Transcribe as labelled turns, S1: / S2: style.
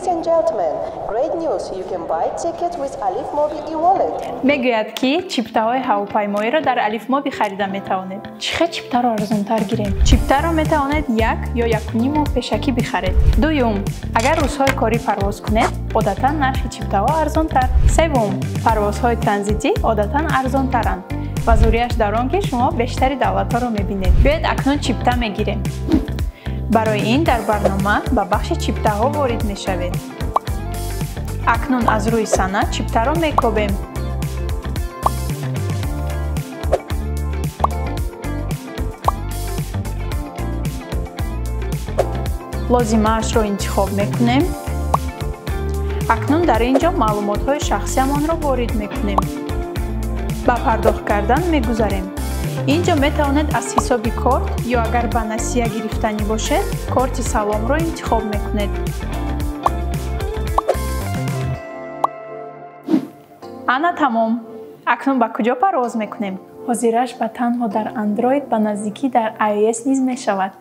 S1: and gentlemen, great news! You can buy tickets with Alif Mobi e-wallet.
S2: мегӯяд ки чиптаҳои ҳавопаймоиро дар Alif Mobi харида метавонед. Чӣ хел чиптаро арзонтар гирем? Чиптаро метавонед 1 ё 1.5 моҳ пешакӣ бихаред. Дуюм, агар рӯзҳои корӣ парвоз кунед, одатан нархи чиптаҳо арзонтар. Севум, парвозҳои транзитӣ одатан арзонтаранд ва зурияш дар он ки шумо бештари давлатҳоро мебинед. Биёед акнун чипта мегирем. барои ин дар барнома ба бахши чиптаҳо ворид мешавед. акнун аз рӯи санад чиптаро мекобем. лозимаашро интихоб мекунем. акнун дар ин ҷо маълумотҳои шахсиамонро ворид мекунем. ба пардохт кардан мегузарем. ин ҷо метавонед аз ҳисоби корт ё агар ба насия гирифтанӣ бошед, корти саломро интихоб мекунед. ана тамом. акнун ба куҷо парвоз мекунем? ҳозираш ба танҳо дар Android ба наздикӣ дар iOS низ мешавад.